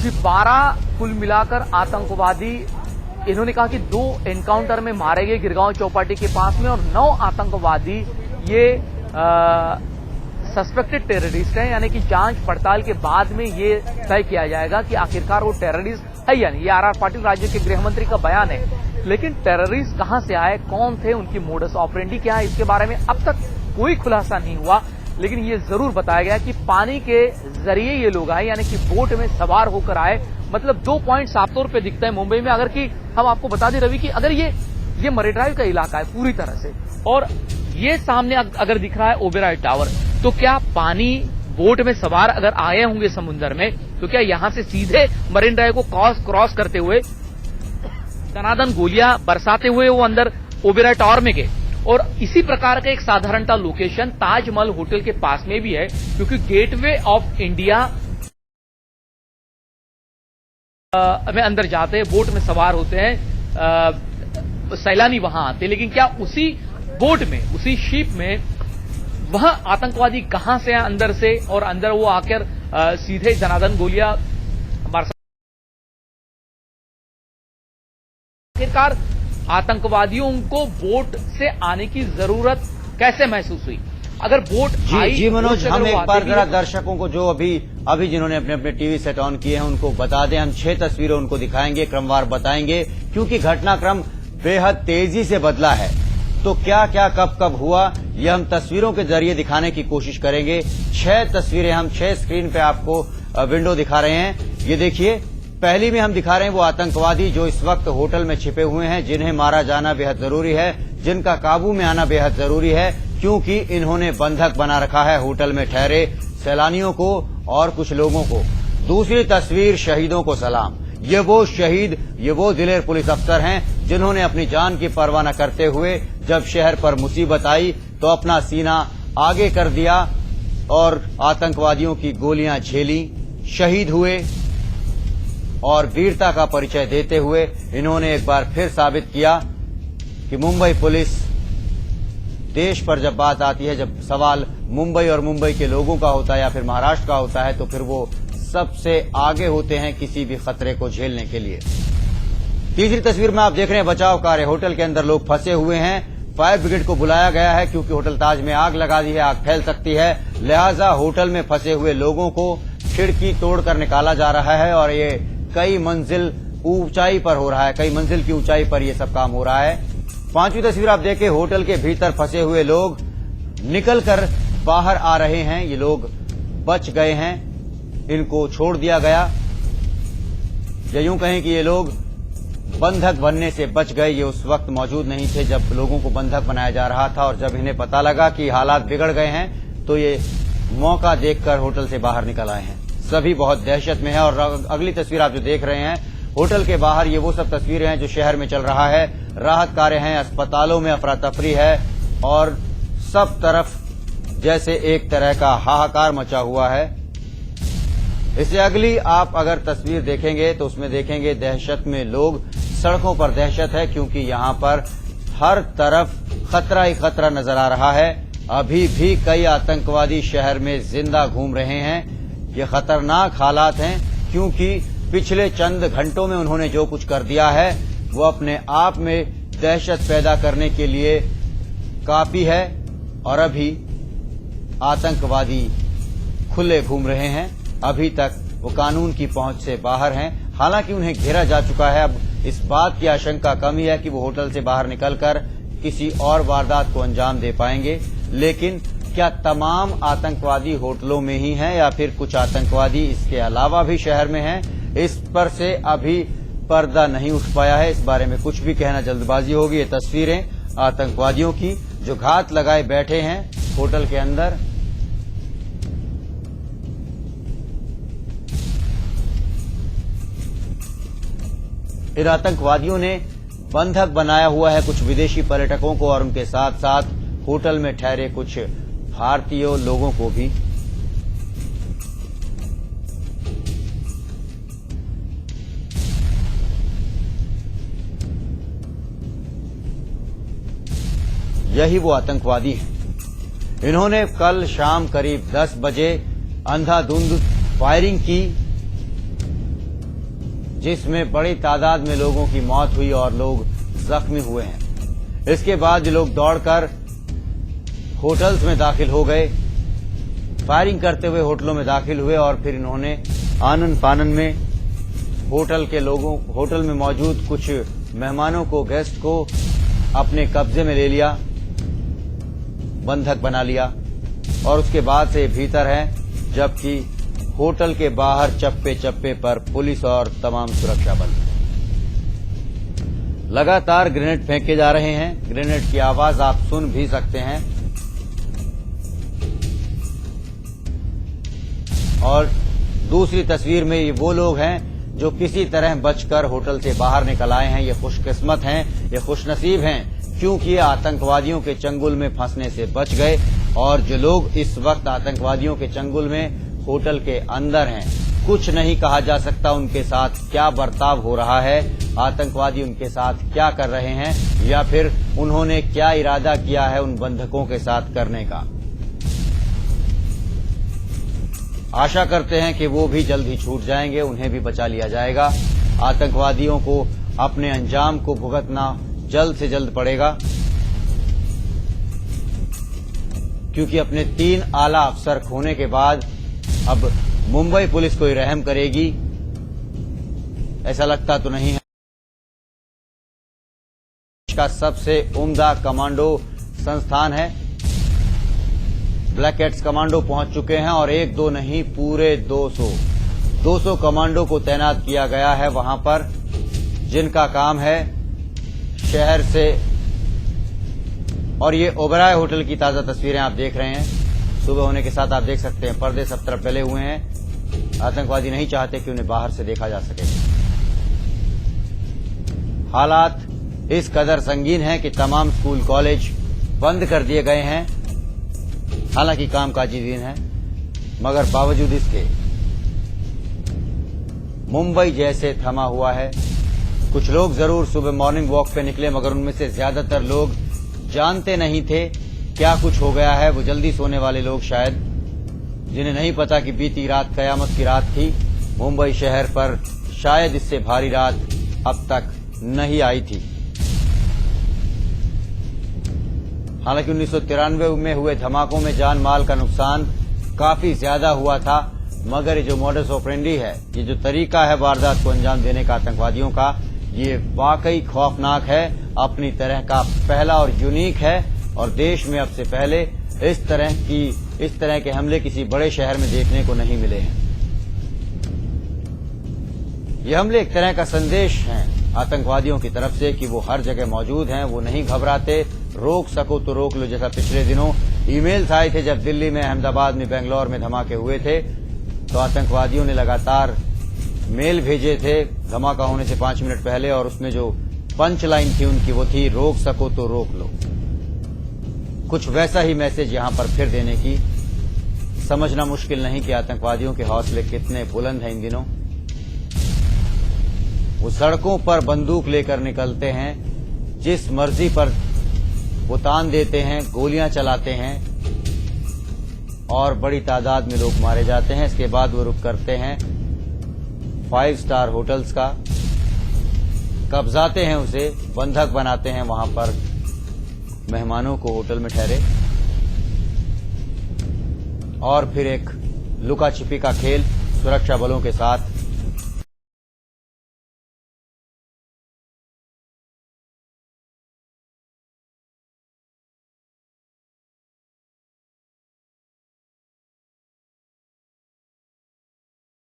जी 12 कुल मिलाकर आतंकवादी, इन्होंने कहा कि 2 एनकाउंटर में मारे गए गिरगांव चौपाटी के पास में, और 9 आतंकवादी ये सस्पेक्टेड टेररिस्ट हैं, यानी कि जांच पड़ताल के बाद में ये तय किया जाएगा कि आखिरकार वो टेररिस्ट है या नहीं। ये आर पाटिल राज्य के गृह मंत्री का बयान है। लेकिन टेररिस्ट कहां से आए, कौन थे, उनकी मोडस ऑपरेंडी क्या है, इसके बारे में अब तक कोई खुलासा नहीं हुआ। लेकिन ये जरूर बताया गया कि पानी के जरिए ये लोग आए, यानी कि बोट में सवार होकर आए। मतलब 2 पॉइंट साफ तौर पे दिखता है मुंबई में। अगर कि हम आपको बता दें रवि कि अगर ये मरीन ड्राइव का इलाका है पूरी तरह से, और ये सामने अगर दिख रहा है ओबेरॉय टावर, तो क्या पानी बोट में सवार अगर आए होंगे समुद्र में, तो क्या यहां से सीधे मरीन ड्राइव को क्रॉस करते हुए दनादन गोलियां बरसाते हुए वो अंदर ओबेरॉय टावर में गए। और इसी प्रकार का एक साधारणता लोकेशन ताजमहल होटल के पास में भी है, क्योंकि गेटवे ऑफ इंडिया में अंदर जाते हैं, बोट में सवार होते हैं, सैलानी वहां आते हैं। लेकिन क्या उसी बोट में, उसी शिप में वह आतंकवादी कहां से हैं अंदर से, और अंदर वो आकर सीधे दनादन गोलियां आखिरकार आतंकवादियों को बोट से आने की जरूरत कैसे महसूस हुई? अगर बोट जी मनोज, हम एक बार जरा दर्शकों को जो अभी जिन्होंने अपने अपने टीवी सेट ऑन किए हैं उनको बता दें। हम 6 तस्वीरें उनको दिखाएंगे, क्रमवार बताएंगे, क्योंकि घटनाक्रम बेहद तेजी से बदला है। तो क्या क्या कब कब हुआ, ये हम तस्वीरों के जरिए दिखाने की कोशिश करेंगे। 6 तस्वीरें हम 6 स्क्रीन पे आपको विंडो दिखा रहे हैं। ये देखिए, पहली में हम दिखा रहे हैं वो आतंकवादी जो इस वक्त होटल में छिपे हुए हैं, जिन्हें मारा जाना बेहद जरूरी है, जिनका काबू में आना बेहद जरूरी है, क्योंकि इन्होंने बंधक बना रखा है होटल में ठहरे सैलानियों को और कुछ लोगों को। दूसरी तस्वीर, शहीदों को सलाम। ये वो शहीद, ये वो दिलेर पुलिस अफसर हैं जिन्होंने अपनी जान की परवाह न करते हुए जब शहर पर मुसीबत आई तो अपना सीना आगे कर दिया और आतंकवादियों की गोलियां झेली, शहीद हुए, और वीरता का परिचय देते हुए इन्होंने एक बार फिर साबित किया कि मुंबई पुलिस, देश पर जब बात आती है, जब सवाल मुंबई और मुंबई के लोगों का होता है या फिर महाराष्ट्र का होता है, तो फिर वो सबसे आगे होते हैं किसी भी खतरे को झेलने के लिए। तीसरी तस्वीर में आप देख रहे हैं बचाव कार्य। होटल के अंदर लोग फंसे हुए हैं। फायर ब्रिगेड को बुलाया गया है क्योंकि होटल ताज में आग लगा दी है, आग फैल सकती है, लिहाजा होटल में फंसे हुए लोगों को खिड़की तोड़कर निकाला जा रहा है, और ये कई मंजिल ऊंचाई पर हो रहा है, कई मंजिल की ऊंचाई पर ये सब काम हो रहा है। 5वीं तस्वीर आप देखें, होटल के भीतर फंसे हुए लोग निकलकर बाहर आ रहे हैं। ये लोग बच गए हैं, इनको छोड़ दिया गया, या यूं कहें कि ये लोग बंधक बनने से बच गए। ये उस वक्त मौजूद नहीं थे जब लोगों को बंधक बनाया जा रहा था, और जब इन्हें पता लगा कि हालात बिगड़ गए हैं तो ये मौका देखकर होटल से बाहर निकल आए हैं। सभी बहुत दहशत में है। और अगली तस्वीर आप जो देख रहे हैं, होटल के बाहर, ये वो सब तस्वीरें हैं जो शहर में चल रहा है। राहत कार्य हैं, अस्पतालों में अफरा तफरी है, और सब तरफ जैसे एक तरह का हाहाकार मचा हुआ है। इससे अगली आप अगर तस्वीर देखेंगे तो उसमें देखेंगे दहशत में लोग, सड़कों पर दहशत है, क्योंकि यहां पर हर तरफ खतरा ही खतरा नजर आ रहा है। अभी भी कई आतंकवादी शहर में जिंदा घूम रहे हैं। ये खतरनाक हालात हैं क्योंकि पिछले चंद घंटों में उन्होंने जो कुछ कर दिया है वो अपने आप में दहशत पैदा करने के लिए काफी है, और अभी आतंकवादी खुले घूम रहे हैं। अभी तक वो कानून की पहुंच से बाहर हैं। हालांकि उन्हें घेरा जा चुका है। अब इस बात की आशंका कम ही है कि वो होटल से बाहर निकलकर किसी और वारदात को अंजाम दे पाएंगे। लेकिन क्या तमाम आतंकवादी होटलों में ही हैं या फिर कुछ आतंकवादी इसके अलावा भी शहर में हैं, इस पर से अभी पर्दा नहीं उठ पाया है। इस बारे में कुछ भी कहना जल्दबाजी होगी। ये तस्वीरें आतंकवादियों की जो घात लगाए बैठे हैं होटल के अंदर। इन आतंकवादियों ने बंधक बनाया हुआ है कुछ विदेशी पर्यटकों को, और उनके साथ साथ होटल में ठहरे कुछ भारतीय लोगों को भी। यही वो आतंकवादी हैं। इन्होंने कल शाम करीब 10 बजे अंधाधुंध फायरिंग की जिसमें बड़ी तादाद में लोगों की मौत हुई और लोग जख्मी हुए हैं। इसके बाद लोग दौड़कर होटल्स में दाखिल हो गए, फायरिंग करते हुए होटलों में दाखिल हुए और फिर इन्होंने आनन फानन में होटल में मौजूद कुछ मेहमानों को, गेस्ट को अपने कब्जे में ले लिया, बंधक बना लिया और उसके बाद से भीतर हैं, जबकि होटल के बाहर चप्पे चप्पे पर पुलिस और तमाम सुरक्षा बल। लगातार ग्रेनेड फेंके जा रहे हैं। ग्रेनेड की आवाज आप सुन भी सकते हैं और दूसरी तस्वीर में ये वो लोग हैं जो किसी तरह बचकर होटल से बाहर निकल आए हैं। ये खुशकिस्मत हैं, ये खुशनसीब हैं, क्योंकि ये आतंकवादियों के चंगुल में फंसने से बच गए। और जो लोग इस वक्त आतंकवादियों के चंगुल में होटल के अंदर हैं, कुछ नहीं कहा जा सकता उनके साथ क्या बर्ताव हो रहा है, आतंकवादी उनके साथ क्या कर रहे हैं या फिर उन्होंने क्या इरादा किया है उन बंधकों के साथ करने का। आशा करते हैं कि वो भी जल्द ही छूट जाएंगे, उन्हें भी बचा लिया जाएगा। आतंकवादियों को अपने अंजाम को भुगतना जल्द से जल्द पड़ेगा, क्योंकि अपने 3 आला अफसर खोने के बाद अब मुंबई पुलिस कोई रहम करेगी ऐसा लगता तो नहीं है। देश का सबसे उम्दा कमांडो संस्थान है। ब्लैक कैट्स कमांडो पहुंच चुके हैं और 1-2 नहीं, पूरे 200 कमांडो को तैनात किया गया है वहां पर, जिनका काम है शहर से। और ये ओबराय होटल की ताजा तस्वीरें आप देख रहे हैं। सुबह होने के साथ आप देख सकते हैं पर्दे सब तरफ फैले हुए हैं। आतंकवादी नहीं चाहते कि उन्हें बाहर से देखा जा सके। हालात इस कदर संगीन है कि तमाम स्कूल कॉलेज बंद कर दिए गए हैं। हालांकि कामकाजी दिन है, मगर बावजूद इसके मुंबई जैसे थमा हुआ है। कुछ लोग जरूर सुबह मॉर्निंग वॉक पे निकले, मगर उनमें से ज्यादातर लोग जानते नहीं थे क्या कुछ हो गया है। वो जल्दी सोने वाले लोग शायद, जिन्हें नहीं पता कि बीती रात कयामत की रात थी। मुंबई शहर पर शायद इससे भारी रात अब तक नहीं आई थी। हालांकि 1993 में हुए धमाकों में जान माल का नुकसान काफी ज्यादा हुआ था, मगर ये जो मॉडस ऑपरेंडी है, ये जो तरीका है वारदात को अंजाम देने का आतंकवादियों का, ये वाकई खौफनाक है, अपनी तरह का पहला और यूनिक है। और देश में अब से पहले इस तरह के हमले किसी बड़े शहर में देखने को नहीं मिले हैं। ये हमले एक तरह का संदेश है आतंकवादियों की तरफ से कि वो हर जगह मौजूद हैं, वो नहीं घबराते, रोक सको तो रोक लो। जैसा पिछले दिनों ईमेल्स आए थे जब दिल्ली में, अहमदाबाद में, बेंगलोर में धमाके हुए थे, तो आतंकवादियों ने लगातार मेल भेजे थे धमाका होने से 5 मिनट पहले, और उसमें जो पंच लाइन थी उनकी वो थी, रोक सको तो रोक लो। कुछ वैसा ही मैसेज यहां पर फिर देने की समझना मुश्किल नहीं कि आतंकवादियों के हौसले कितने बुलंद हैं इन दिनों। वो सड़कों पर बंदूक लेकर निकलते हैं, जिस मर्जी पर वो तान देते हैं, गोलियां चलाते हैं और बड़ी तादाद में लोग मारे जाते हैं। इसके बाद वो रुक करते हैं 5 स्टार होटल्स का, कब्जाते हैं उसे, बंधक बनाते हैं वहां पर मेहमानों को होटल में ठहरे, और फिर एक लुका छिपी का खेल सुरक्षा बलों के साथ